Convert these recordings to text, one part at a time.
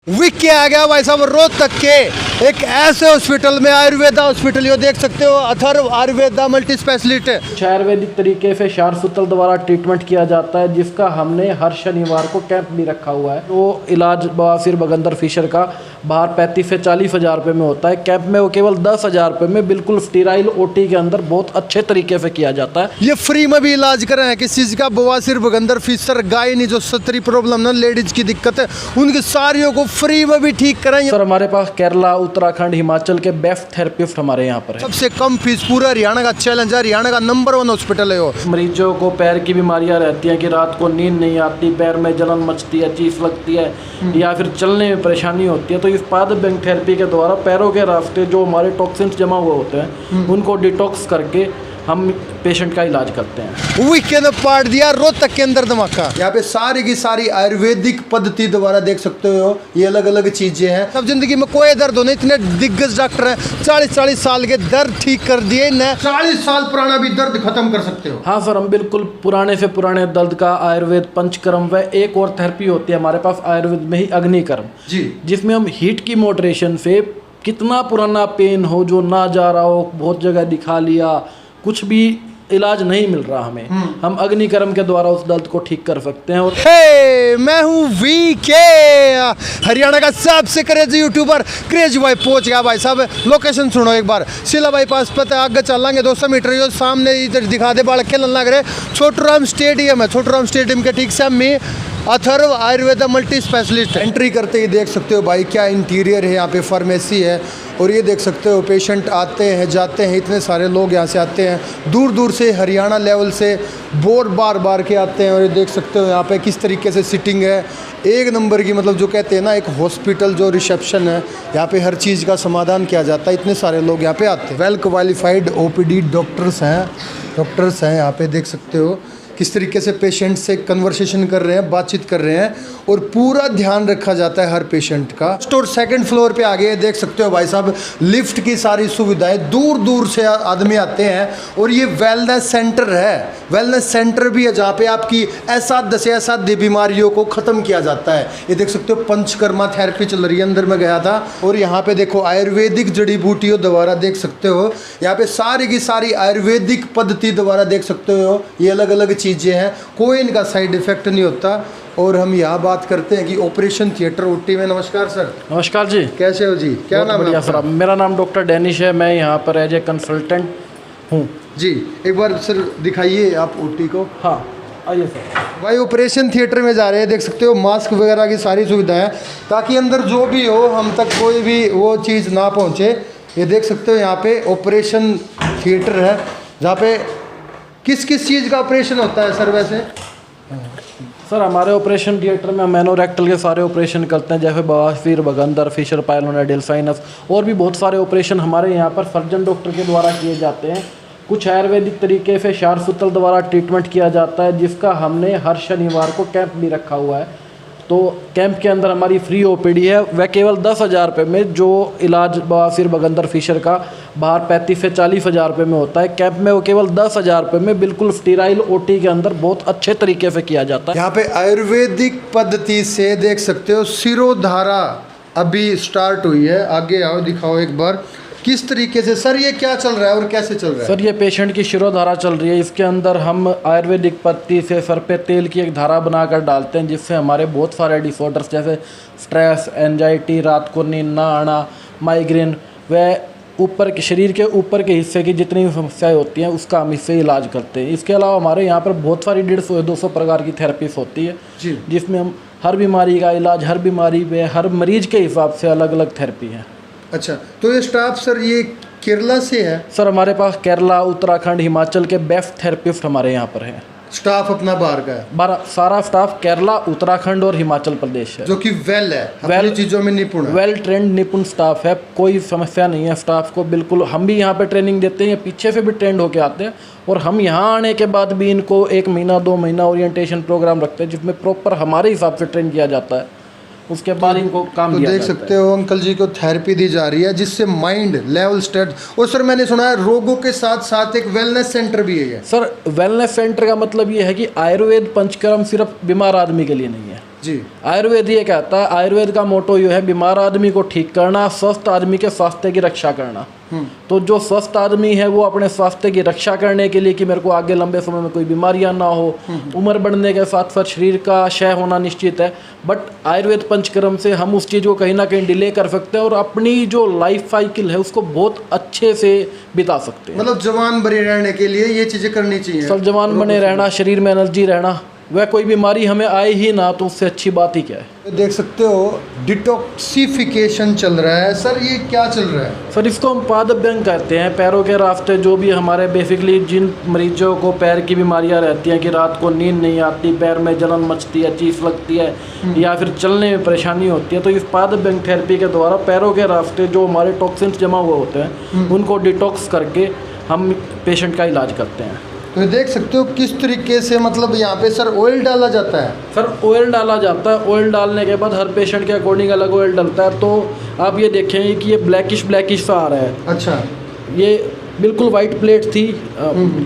Week के आ गया भाई साहब रोहतक के एक ऐसे हॉस्पिटल में, आयुर्वेदा हॉस्पिटल, ये देख सकते हो, अथर्व आयुर्वेदा मल्टी स्पेशलिस्ट। आयुर्वेदिक तरीके से शारसूतल द्वारा ट्रीटमेंट किया जाता है, जिसका हमने हर शनिवार को कैंप भी रखा हुआ है। वो इलाज बवासीर बगंदर फिशर का बाहर 35 से 40 हज़ार रुपये में होता है, कैंप में वो केवल 10 हज़ार रुपये में बिल्कुल स्टीराइल ओटी के अंदर बहुत अच्छे तरीके से किया जाता है। ये फ्री में भी इलाज कर रहे हैं किस चीज़ का, बवासीर बगंदर फिशर, गायनी जो सतरी प्रॉब्लम ना लेडीज की दिक्कत है, उनकी सारियों को फ्री में भी ठीक करें। सर हमारे पास केरला, उत्तराखंड, हिमाचल के बेस्ट थेरेपिस्ट हमारे यहाँ पर है। सबसे कम फीस, पूरा हरियाणा का चैलेंज है, हरियाणा का नंबर 1 हॉस्पिटल है वो। मरीजों को पैर की बीमारियां रहती हैं कि रात को नींद नहीं आती, पैर में जलन मचती है, चीस लगती है, या फिर चलने में परेशानी होती है, तो इस पाद बैंक थेरेपी के द्वारा पैरों के रास्ते जो हमारे टॉक्सिन्स जमा हुए होते हैं उनको डिटॉक्स करके हम पेशेंट का इलाज करते हैं। वीकेंड पार्ट दिया रोहतक के अंदर धमाका। यहाँ पे सारी की सारी आयुर्वेदिक पद्धति द्वारा देख सकते हो, ये अलग अलग चीजें हैं। सब जिंदगी में कोई दर्द हो नहीं, इतने दिग्गज डॉक्टर हैं, 40-40 साल के दर्द ठीक कर दिए न, 40 साल पुराना भी दर्द खत्म कर सकते हो। हाँ सर, हम बिल्कुल पुराने से पुराने दर्द का आयुर्वेद पंचकर्म व एक और थेरेपी होती है हमारे पास आयुर्वेद में ही, अग्निकर्म जी, जिसमें हम हीट की मोडरेशन से कितना पुराना पेन हो जो ना जा रहा हो, बहुत जगह दिखा लिया, कुछ भी इलाज नहीं मिल रहा हमें, हम अग्निकर्म के द्वारा उस दर्द को ठीक कर सकते हैं। और मैं हूँ वीके, हरियाणा का सबसे क्रेजी यूट्यूबर। क्रेजी भाई पहुंच गया भाई साहब। लोकेशन सुनो एक बार, शिला बाईपास पता है, आगे चलेंगे 200 मीटर, जो सामने इधर दिखा दे बाल खेलने लग रहे, छोटूराम स्टेडियम है। छोटूराम स्टेडियम के ठीक सामने Atharva Ayurveda multi specialist. Entry करते ही देख सकते हो भाई क्या इंटीरियर है, यहाँ पे फार्मेसी है, और ये देख सकते हो पेशेंट आते हैं जाते हैं, इतने सारे लोग यहाँ से आते हैं, दूर दूर से, हरियाणा लेवल से बहुत बार के आते हैं। और ये देख सकते हो यहाँ पे किस तरीके से सिटिंग है, एक नंबर की, मतलब जो कहते हैं ना एक हॉस्पिटल जो रिसेप्शन है, यहाँ पे हर चीज़ का समाधान किया जाता है, इतने सारे लोग यहाँ पे आते हैं। वेल क्वालिफाइड ओपीडी डॉक्टर्स हैं यहाँ पे, देख सकते हो किस तरीके से पेशेंट से कन्वर्सेशन कर रहे हैं, बातचीत कर रहे हैं, और पूरा ध्यान रखा जाता है हर पेशेंट का। स्टोर सेकंड फ्लोर पे आगे देख सकते हो भाई साहब, लिफ्ट की सारी सुविधाएं, दूर दूर से आदमी आते हैं, और ये वेलनेस सेंटर है, वेलनेस सेंटर भी है जहाँ पे आपकी असाध्य से असाध्य बीमारियों को ख़त्म किया जाता है। ये देख सकते हो पंचकर्मा थेरेपी चल रही है, अंदर में गया था, और यहाँ पे देखो आयुर्वेदिक जड़ी बूटियों द्वारा देख सकते हो, यहाँ पे सारी की सारी आयुर्वेदिक पद्धति द्वारा देख सकते हो, ये अलग अलग चीज़ें हैं, कोई इनका साइड इफेक्ट नहीं होता। और हम यहाँ बात करते हैं कि ऑपरेशन थिएटर ओटी में। नमस्कार सर। नमस्कार जी, कैसे हो जी? क्या नाम है सर? मेरा नाम डॉक्टर डैनिश है, मैं यहाँ पर एज ए कंसल्टेंट हूँ जी। एक बार सर दिखाइए आप ओटी को। हाँ आइए सर। भाई ऑपरेशन थिएटर में जा रहे हैं, देख सकते हो मास्क वगैरह की सारी सुविधाएं, ताकि अंदर जो भी हो हम तक कोई भी वो चीज़ ना पहुँचे। ये देख सकते हो यहाँ पे ऑपरेशन थिएटर है, जहाँ पे किस किस चीज़ का ऑपरेशन होता है सर? वैसे सर हमारे ऑपरेशन थिएटर में हम एनोरेक्टल के सारे ऑपरेशन करते हैं, जैसे बवासीर बगंदर फिशर पाइलोनेडल साइनस, और भी बहुत सारे ऑपरेशन हमारे यहाँ पर सर्जन डॉक्टर के द्वारा किए जाते हैं। कुछ आयुर्वेदिक तरीके से शारसूतल द्वारा ट्रीटमेंट किया जाता है, जिसका हमने हर शनिवार को कैंप भी रखा हुआ है। तो कैंप के अंदर हमारी फ्री ओपीडी है, वह केवल 10 हज़ार रुपये में, जो इलाज बवासीर बगंदर फिशर का बाहर 35 से 40 हज़ार रुपये में होता है, कैंप में वो केवल 10 हज़ार रुपये में बिल्कुल स्टीराइल ओटी के अंदर बहुत अच्छे तरीके से किया जाता है। यहाँ पे आयुर्वेदिक पद्धति से देख सकते हो सिरोधारा अभी स्टार्ट हुई है। आगे आओ, दिखाओ एक बार किस तरीके से सर ये क्या चल रहा है और कैसे चल रहा है? सर ये पेशेंट की शिरोधारा चल रही है, इसके अंदर हम आयुर्वेदिक पत्ती से सर पे तेल की एक धारा बनाकर डालते हैं, जिससे हमारे बहुत सारे डिसऑर्डर्स जैसे स्ट्रेस, एंजाइटी, रात को नींद ना आना, माइग्रेन, व ऊपर के शरीर के ऊपर के हिस्से की जितनी समस्याएं होती हैं उसका हम इससे इलाज करते हैं। इसके अलावा हमारे यहाँ पर बहुत सारी 150-200 प्रकार की थेरेपीज होती है जी, जिसमें हम हर बीमारी का इलाज, हर बीमारी में हर मरीज के हिसाब से अलग अलग थेरेपी है। अच्छा, तो ये स्टाफ सर ये केरला से है? सर हमारे पास केरला, उत्तराखंड, हिमाचल के बेस्ट थेरेपिस्ट हमारे यहाँ पर हैं। स्टाफ अपना बाहर का है? सारा स्टाफ केरला, उत्तराखंड और हिमाचल प्रदेश है, जो कि वेल है, अपनी चीज़ों में निपुण है, वेल ट्रेंड निपुण स्टाफ है, कोई समस्या नहीं है स्टाफ को बिल्कुल। हम भी यहाँ पे ट्रेनिंग देते हैं, पीछे से भी ट्रेंड होके आते हैं, और हम यहाँ आने के बाद भी इनको 1 महीना 2 महीना ओरिएंटेशन प्रोग्राम रखते हैं, जिसमें प्रॉपर हमारे हिसाब से ट्रेन किया जाता है, उसके बाद इनको काम दिया देख सकते हो अंकल जी को थेरेपी दी जा रही है, जिससे माइंड लेवल स्टेट। और सर मैंने सुना है रोगों के साथ साथ एक वेलनेस सेंटर भी है। सर वेलनेस सेंटर का मतलब ये है कि आयुर्वेद पंचकर्म सिर्फ बीमार आदमी के लिए नहीं है, जी। आयुर्वेद ये कहता है, आयुर्वेद का मोटो ये है, बीमार आदमी को ठीक करना, स्वस्थ आदमी के स्वास्थ्य की रक्षा करना। तो जो स्वस्थ आदमी है वो अपने स्वास्थ्य की रक्षा करने के लिए कि मेरे को आगे लंबे समय में कोई बीमारियां ना हो, उम्र बढ़ने के साथ साथ शरीर का क्षय होना निश्चित है, बट आयुर्वेद पंचकर्म से हम उस चीज़ को कहीं ना कहीं डिले कर सकते हैं और अपनी जो लाइफ साइकिल है उसको बहुत अच्छे से बिता सकते हैं। मतलब जवान बने रहने के लिए ये चीजें करनी चाहिए। सब जवान बने रहना, शरीर में एनर्जी रहना, वह कोई बीमारी हमें आए ही ना तो उससे अच्छी बात ही क्या है। देख सकते हो डिटॉक्सिफिकेशन चल रहा है सर, ये क्या चल रहा है? सर इसको हम पादभ्यंग कहते हैं। पैरों के रास्ते जो भी हमारे बेसिकली जिन मरीजों को पैर की बीमारियां रहती हैं कि रात को नींद नहीं आती, पैर में जलन मचती है, चीस लगती है या फिर चलने में परेशानी होती है, तो इस पादभ्यंग थेरेपी के द्वारा पैरों के रास्ते जो हमारे टॉक्सिन्स जमा हुए होते हैं उनको डिटॉक्स करके हम पेशेंट का इलाज करते हैं। तो देख सकते हो किस तरीके से, मतलब यहाँ पे सर ऑयल डाला जाता है। सर ऑयल डाला जाता है, ऑयल डालने के बाद हर पेशेंट के अकॉर्डिंग अलग ऑयल डलता है। तो आप ये देखेंगे कि ये ब्लैकिश सा आ रहा है। अच्छा। ये बिल्कुल वाइट प्लेट थी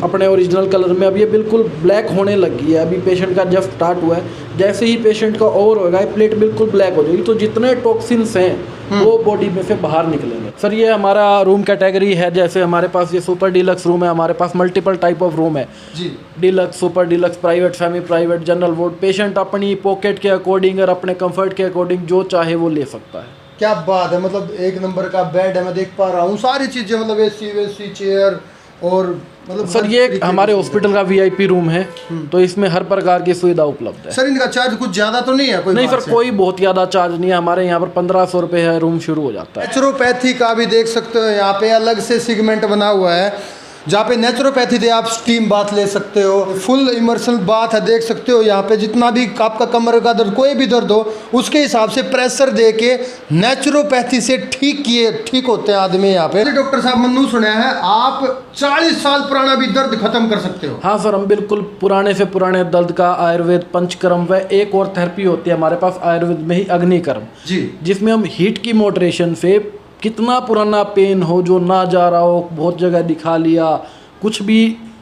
अपने ओरिजिनल कलर में, अब ये बिल्कुल ब्लैक होने लगी है। अभी पेशेंट का जब स्टार्ट हुआ है, जैसे ही पेशेंट का ओवर होगा ये प्लेट बिल्कुल ब्लैक हो जाएगी। तो जितने टॉक्सिन्स हैं वो बॉडी में से बाहर निकलेंगे। सर ये हमारा रूम कैटेगरी है, जैसे हमारे पास ये सुपर डीलक्स रूम है, हमारे पास मल्टीपल टाइप ऑफ रूम है जी। Deluxe, super deluxe, private, semi private, general ward. Patient अपनी पॉकेट के अकॉर्डिंग और अपने कंफर्ट के अकॉर्डिंग जो चाहे वो ले सकता है। क्या बात है, मतलब एक नंबर का बेड है, मैं देख पा रहा हूँ सारी चीजें, मतलब एसी वेसी चेयर और मतलब सर ये हमारे हॉस्पिटल का वीआईपी रूम है, तो इसमें हर प्रकार की सुविधा उपलब्ध है। सर इनका चार्ज कुछ ज्यादा तो नहीं है? कोई नहीं सर, कोई बहुत ज़्यादा चार्ज नहीं है। हमारे यहाँ पर 1500 रुपये है, रूम शुरू हो जाता है। नेचुरोपैथी का भी देख सकते हो, यहाँ पे अलग से सेगमेंट बना हुआ है जहाँ पे नेचुरोपैथी दे आप स्टीम बाथ ले सकते हो, फुल इमर्सल बाथ है। देख सकते हो यहाँ पे जितना भी आपका कमर का दर्द, कोई भी दर्द हो, उसके हिसाब से प्रेशर दे के नेचुरोपैथी से ठीक होते हैं आदमी यहाँ पे। डॉक्टर साहब मन्नू सुना है आप 40 साल पुराना भी दर्द खत्म कर सकते हो? हाँ सर, हम बिल्कुल पुराने से पुराने दर्द का आयुर्वेद पंचकर्म व एक और थेरेपी होती है हमारे पास आयुर्वेद में ही, अग्निकर्म जी, जिसमें हम हीट की मोडरेशन से कितना पुराना पेन हो जो ना जा रहा हो, बहुत जगह दिखा लिया, कुछ भी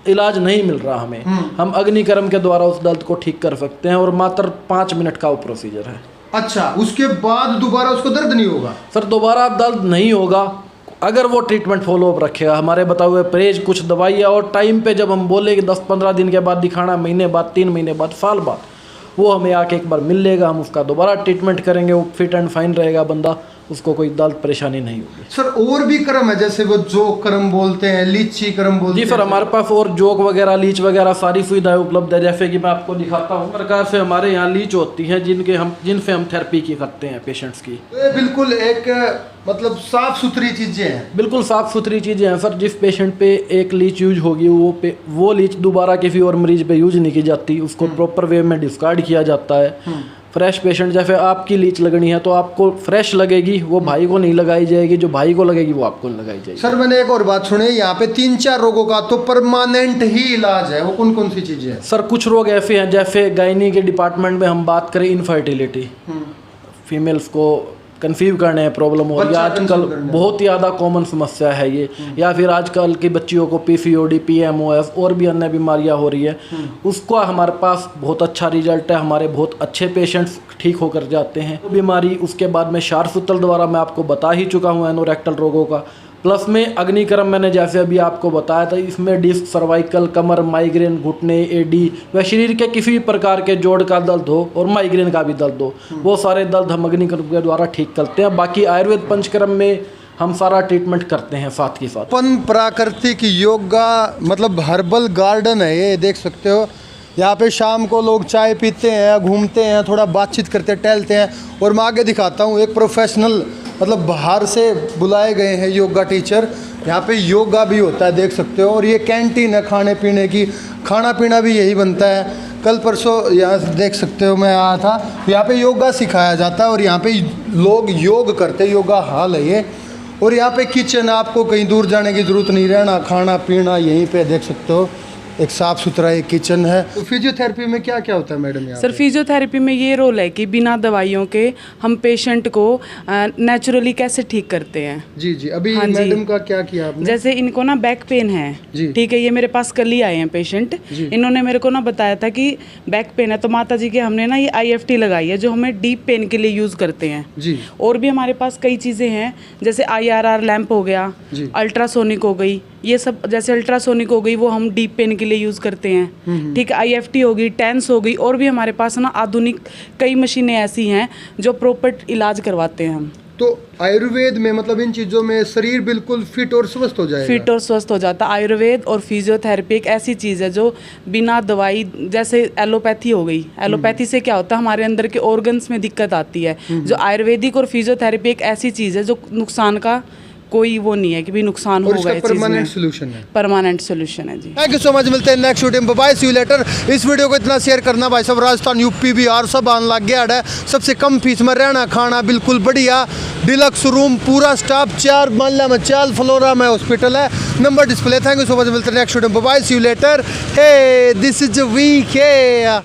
इलाज नहीं मिल रहा हमें, हम अग्निकर्म के द्वारा उस दर्द को ठीक कर सकते हैं और मात्र 5 मिनट का वो प्रोसीजर है। अच्छा, उसके बाद दोबारा उसको दर्द नहीं होगा? सर दोबारा दर्द नहीं होगा अगर वो ट्रीटमेंट फॉलोअप रखेगा, हमारे बताए हुए परहेज, कुछ दवाइयाँ और टाइम पे जब हम बोले कि 10-15 दिन के बाद दिखाना, महीने बाद, 3 महीने बाद, साल बाद, वो हमें आके एक बार मिल लेगा, हम उसका दोबारा ट्रीटमेंट करेंगे, वो फिट एंड फाइन रहेगा बंदा, उसको कोई दर्द परेशानी नहीं होगी। सर और भी कर्म है, जैसे वो जोक कर्म बोलते हैं, लीची कर्म बोलते हैं? जी सर, हमारे पास और जोक वगैरह, लीच वगैरह सारी सुविधाएं उपलब्ध है। जैसे कि मैं आपको दिखाता हूँ, प्रकार से हमारे यहाँ लीच होती हैं जिनसे हम थेरेपी की करते हैं पेशेंट्स की। तो ये बिल्कुल एक मतलब साफ सुथरी चीजें हैं? बिल्कुल साफ सुथरी चीज़ें हैं सर। जिस पेशेंट पे एक लीच यूज होगी वो लीच दोबारा किसी और मरीज पे यूज नहीं की जाती, उसको प्रॉपर वे में डिस्कार्ड किया जाता है। फ्रेश पेशेंट, जैसे आपकी लीच लगनी है तो आपको फ्रेश लगेगी, वो भाई को नहीं लगाई जाएगी, जो भाई को लगेगी वो आपको लगाई जाएगी। सर मैंने एक और बात सुनी, यहाँ पे 3-4 रोगों का तो परमानेंट ही इलाज है, वो कौन कौन सी चीजें हैं? सर कुछ रोग ऐसे हैं, जैसे गायनी के डिपार्टमेंट में हम बात करें, इनफर्टिलिटी, फीमेल्स को कंसीव करने में प्रॉब्लम हो रही है आजकल, बहुत ही ज़्यादा कॉमन समस्या है ये। या फिर आजकल की बच्चियों को पीसीओडी, पीएमओएस और भी अन्य बीमारियां हो रही है, उसका हमारे पास बहुत अच्छा रिजल्ट है, हमारे बहुत अच्छे पेशेंट्स ठीक होकर जाते हैं। वो बीमारी उसके बाद में शारसूत्र द्वारा मैं आपको बता ही चुका हूँ, एनोरेक्टल रोगों का। प्लस में अग्निकर्म मैंने जैसे अभी आपको बताया था, इसमें डिस्क, सर्वाइकल, कमर, माइग्रेन, घुटने, एडी व शरीर के किसी भी प्रकार के जोड़ का दर्द हो और माइग्रेन का भी दर्द हो, वो सारे दर्द हम अग्निकर्म के द्वारा ठीक करते हैं। बाकी आयुर्वेद पंचकर्म में हम सारा ट्रीटमेंट करते हैं साथ ही साथ। अपन प्राकृतिक योगा मतलब हर्बल गार्डन है ये, देख सकते हो। यहाँ पे शाम को लोग चाय पीते हैं, घूमते हैं, थोड़ा बातचीत करते, टहलते हैं। और मैं आगे दिखाता हूँ एक प्रोफेशनल, मतलब बाहर से बुलाए गए हैं योगा टीचर। यहाँ पे योगा भी होता है, देख सकते हो। और ये कैंटीन है खाने पीने की, खाना पीना भी यही बनता है। कल परसों यहाँ देख सकते हो मैं आया था, यहाँ पे योगा सिखाया जाता है और यहाँ पे लोग योग करते, योगा हॉल है ये। और यहाँ पे किचन, आपको कहीं दूर जाने की ज़रूरत नहीं, रहना खाना पीना यहीं पे देख सकते हो। एक साफ सुथरा एक किचन है। तो फिजियोथेरेपी में क्या क्या होता है मैडम यहाँ सर पे? फिजियोथेरेपी में ये रोल है कि बिना दवाइयों के हम पेशेंट को नेचुरली कैसे ठीक करते हैं। जी जी, अभी हाँ जी। मैडम का क्या किया आपने? जैसे इनको ना बैक पेन है, जी। ठीक है, ये मेरे पास कल ही आए हैं पेशेंट। जी। इन्होंने मेरे को ना बताया था कि बैक पेन है, तो माता जी के हमने ना ये IFT लगाई है जो हमें डीप पेन के लिए यूज़ करते हैं। जी और भी हमारे पास कई चीज़ें हैं, जैसे IRR लैंप हो गया, जी। अल्ट्रासोनिक हो गई, ये सब। जैसे अल्ट्रासोनिक हो गई वो हम डीप पेन के लिए यूज़ करते हैं, ठीक है। IFT हो गई, टेंस हो गई, और भी हमारे पास ना आधुनिक कई मशीनें ऐसी हैं जो प्रॉपर इलाज करवाते हैं हम। तो आयुर्वेद में मतलब इन चीज़ों में शरीर बिल्कुल फिट और स्वस्थ हो जाएगा। फिट और स्वस्थ हो जाता है। आयुर्वेद और फिजियोथेरेपी एक ऐसी चीज़ है जो बिना दवाई, जैसे एलोपैथी हो गई, एलोपैथी से क्या होता है हमारे अंदर के ऑर्गन्स में दिक्कत आती है। जो आयुर्वेदिक और फिजियोथेरेपी एक ऐसी चीज़ है जो नुकसान का कोई वो नहीं है कि भी नुकसान और होगा इसका इस चीज़ परमानेंट में। सोल्यूशन है। परमानेंट सोल्यूशन है जी। थैंक यू सो मच, मिलते हैं नेक्स्ट वीडियो में। Bye, see you later. इस वीडियो को इतना शेयर करना भाई साहब, राजस्थान यूपी बिहार सब आने लग गया है। सबसे कम फीस में रहना खाना बिल्कुल बढ़िया, डिलक्स रूम, पूरा स्टाफ, 4 मोहल्ला में 4 फ्लोरा में हॉस्पिटल है। Number display. Thank you so much, मिलते हैं नेक्स्ट वीडियो में। Bye, see you later. Hey this is VK.